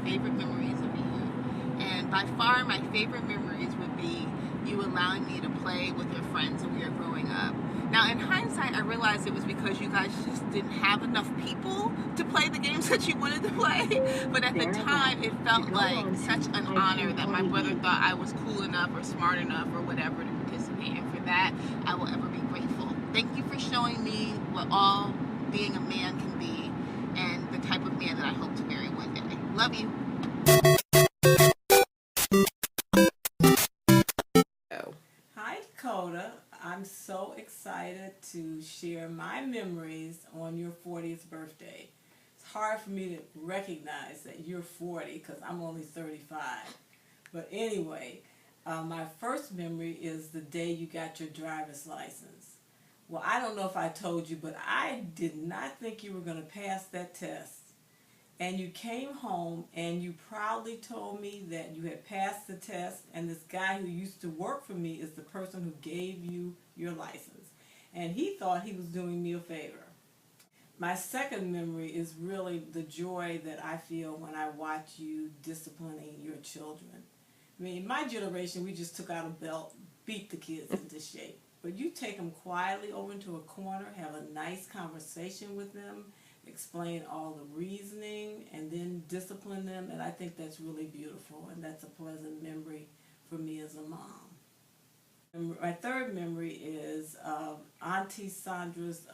favorite memories of you. And by far, my favorite memories would be you allowing me to play with your friends when we were growing up. Now, in hindsight, I realized it was because you guys just didn't have enough people to play the games that you wanted to play. But at the time, it felt like such an honor that my brother thought I was cool enough or smart enough or whatever to participate. And for that, I will ever be grateful. Thank you for showing me what all being a man can be and the type of man that I hope to marry one day. Love you. Hi, Dakota. I'm so excited to share my memories on your 40th birthday. It's hard for me to recognize that you're 40 because I'm only 35. But anyway, my first memory is the day you got your driver's license. Well, I don't know if I told you, but I did not think you were going to pass that test. And you came home and you proudly told me that you had passed the test, and this guy who used to work for me is the person who gave you your license. And he thought he was doing me a favor. My second memory is really the joy that I feel when I watch you disciplining your children. I mean, my generation, we just took out a belt, beat the kids into shape. But you take them quietly over into a corner, have a nice conversation with them, explain all the reasoning, and then discipline them, and I think that's really beautiful, and that's a pleasant memory for me as a mom. And my third memory is Auntie Sandra's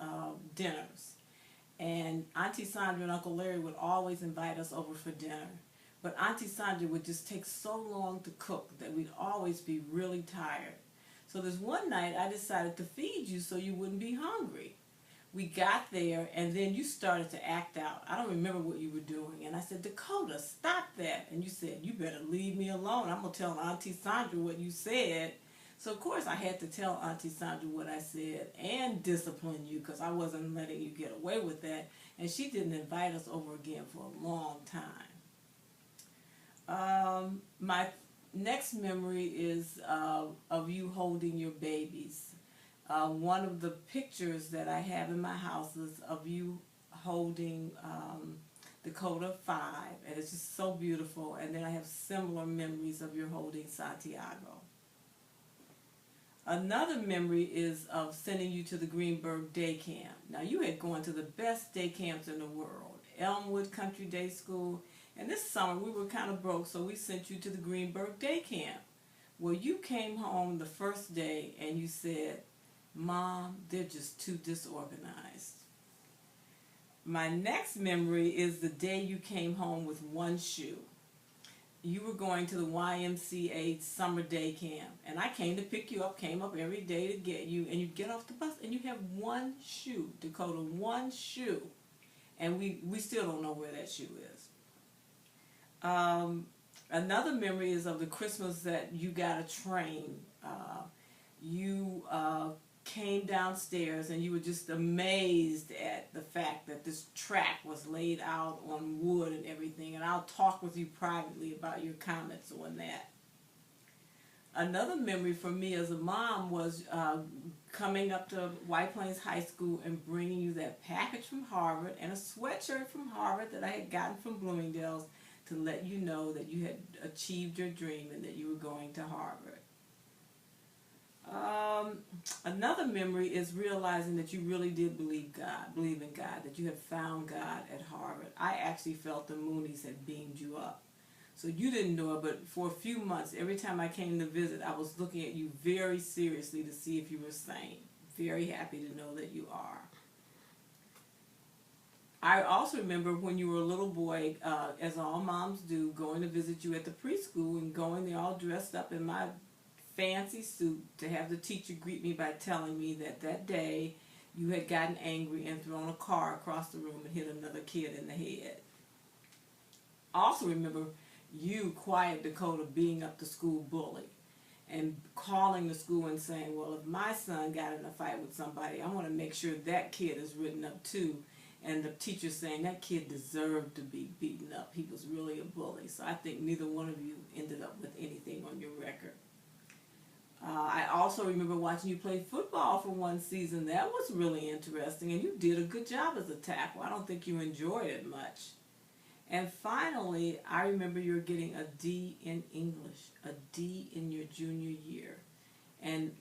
dinners. And Auntie Sandra and Uncle Larry would always invite us over for dinner. But Auntie Sandra would just take so long to cook that we'd always be really tired. So this one night I decided to feed you so you wouldn't be hungry. We got there, and then you started to act out. I don't remember what you were doing. And I said, Dakota, stop that. And you said, you better leave me alone. I'm going to tell Auntie Sandra what you said. So, of course, I had to tell Auntie Sandra what I said and discipline you because I wasn't letting you get away with that. And she didn't invite us over again for a long time. My next memory is of you holding your babies. One of the pictures that I have in my house is of you holding Dakota 5, and it's just so beautiful. And then I have similar memories of you holding Santiago. Another memory is of sending you to the Greenberg Day Camp. Now, you had gone to the best day camps in the world, Elmwood Country Day School, and this summer we were kind of broke, so we sent you to the Greenberg Day Camp. Well, you came home the first day and you said, Mom, they're just too disorganized. My next memory is the day you came home with one shoe. You were going to the YMCA summer day camp, and I came to pick you up, came up every day to get you, and you get off the bus and you have one shoe, Dakota, one shoe, and we still don't know where that shoe is. Another memory is of the Christmas that you got a train. You came downstairs and you were just amazed at the fact that this track was laid out on wood and everything, and I'll talk with you privately about your comments on that. Another memory for me as a mom was coming up to White Plains High School and bringing you that package from Harvard and a sweatshirt from Harvard that I had gotten from Bloomingdale's to let you know that you had achieved your dream and that you were going to Harvard. Another memory is realizing that you really did believe in God, that you had found God at Harvard. I actually felt the Moonies had beamed you up. So you didn't know it, but for a few months, every time I came to visit, I was looking at you very seriously to see if you were sane. Very happy to know that you are. I also remember when you were a little boy, as all moms do, going to visit you at the preschool and going there all dressed up in my fancy suit to have the teacher greet me by telling me that that day you had gotten angry and thrown a car across the room and hit another kid in the head. I also remember you, quiet Dakota, being up the school bully and calling the school and saying, well, if my son got in a fight with somebody, I want to make sure that kid is written up too. And the teacher saying that kid deserved to be beaten up. He was really a bully. So I think neither one of you ended up with anything on your record. I also remember watching you play football for one season. That was really interesting, and you did a good job as a tackle. I don't think you enjoyed it much. And finally, I remember you were getting a D in English, a D in your junior year, and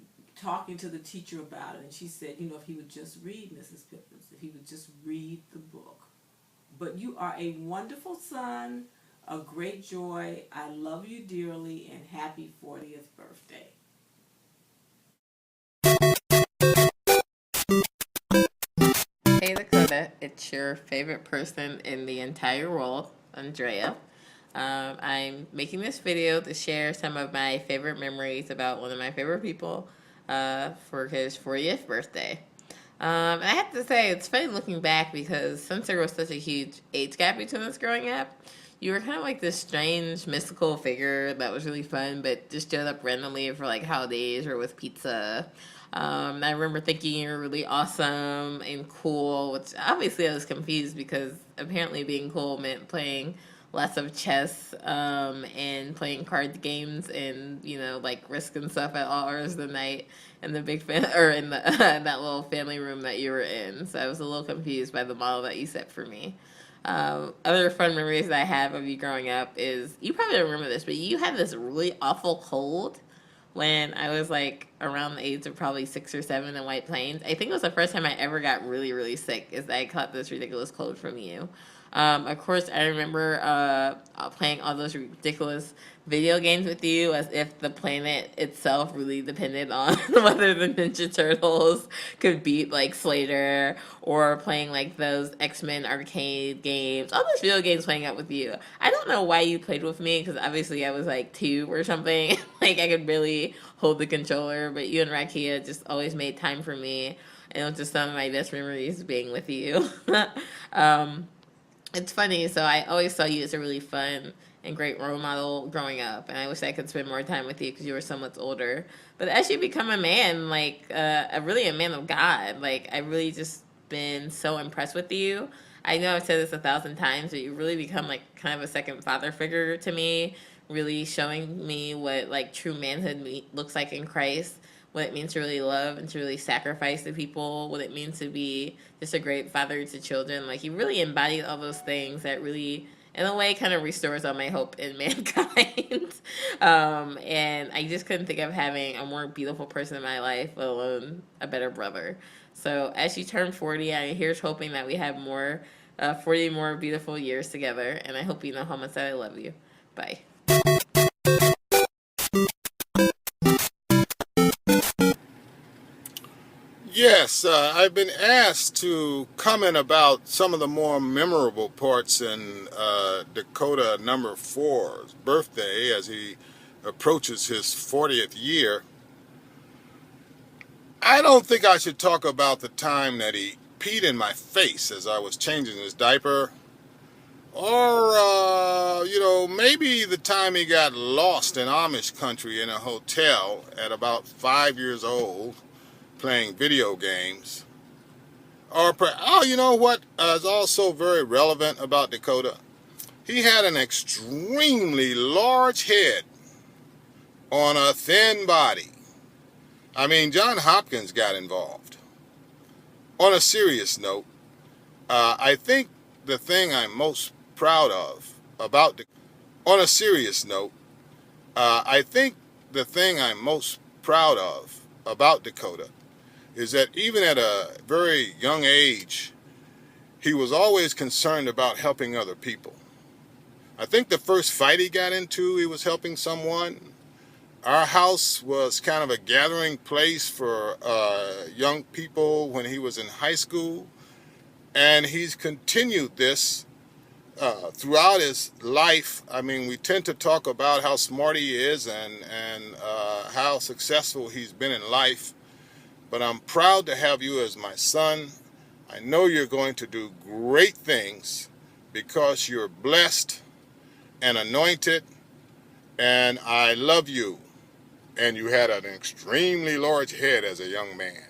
talking to the teacher about it. And she said, you know, if he would just read, Mrs. Pippins, if he would just read the book. But you are a wonderful son, a great joy. I love you dearly, and happy 40th birthday. Hey Dakota, it's your favorite person in the entire world, Andrea. I'm making this video to share some of my favorite memories about one of my favorite people for his 40th birthday. I have to say, it's funny looking back because since there was such a huge age gap between us growing up, you were kind of like this strange mystical figure that was really fun, but just showed up randomly for like holidays or with pizza. I remember thinking you were really awesome and cool, which obviously I was confused because apparently being cool meant playing lots of chess and playing card games and like Risk and stuff at all hours of the night in the big fan or in the that little family room that you were in. So I was a little confused by the model that you set for me. Other fun memories that I have of you growing up is, you probably don't remember this, but you had this really awful cold when I was like around the age of probably 6 or 7 in White Plains. I think it was the first time I ever got really, really sick, is that I caught this ridiculous cold from you. Of course, I remember playing all those ridiculous video games with you as if the planet itself really depended on whether the Ninja Turtles could beat like Slater, or playing like those X-Men arcade games, all those video games playing up with you. I don't know why you played with me, because obviously I was like 2 or something. Like I could barely hold the controller, but you and Rakia just always made time for me. And it was just some of my best memories being with you. um, it's funny, so I always saw you as a really fun and great role model growing up, and I wish I could spend more time with you because you were so much older. But as you become a man, like really a man of God, like I really just been so impressed with you. I know I've said this 1,000 times, but you really become like kind of a second father figure to me, really showing me what like true manhood looks like in Christ, what it means to really love and to really sacrifice to people, what it means to be just a great father to children. Like, he really embodied all those things that really, in a way, kind of restores all my hope in mankind. And I just couldn't think of having a more beautiful person in my life, let alone a better brother. So as you turn 40, here's hoping that we have 40 more beautiful years together. And I hope you know how much that I love you. Bye. Yes, I've been asked to comment about some of the more memorable parts in Dakota number 4's birthday as he approaches his 40th year. I don't think I should talk about the time that he peed in my face as I was changing his diaper, or, maybe the time he got lost in Amish country in a hotel at about 5 years old playing video games. You know what is also very relevant about Dakota? He had an extremely large head on a thin body. I mean, John Hopkins got involved. On a serious note, I think the thing I'm most proud of about Dakota, on a serious note, I think the thing I'm most proud of about Dakota is that even at a very young age, he was always concerned about helping other people. I think the first fight he got into, he was helping someone. Our house was kind of a gathering place for young people when he was in high school, and he's continued this throughout his life. I mean, we tend to talk about how smart he is and how successful he's been in life. But I'm proud to have you as my son. I know you're going to do great things because you're blessed and anointed, and I love you. And you had an extremely large head as a young man.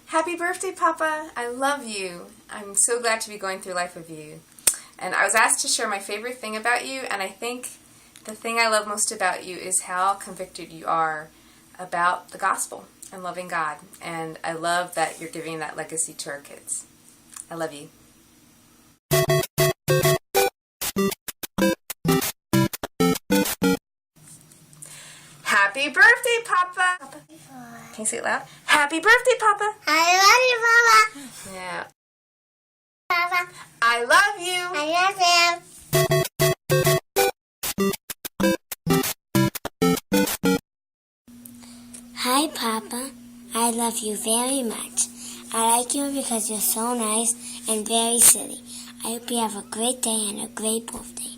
Happy birthday, Papa. I love you. I'm so glad to be going through life with you. And I was asked to share my favorite thing about you, and I think the thing I love most about you is how convicted you are about the gospel and loving God. And I love that you're giving that legacy to our kids. I love you. Happy birthday, Papa! Can you say it loud? Happy birthday, Papa! I love you, Mama. Yeah. Papa, I love you! I love you. Hi, Papa. I love you very much. I like you because you're so nice and very silly. I hope you have a great day and a great birthday.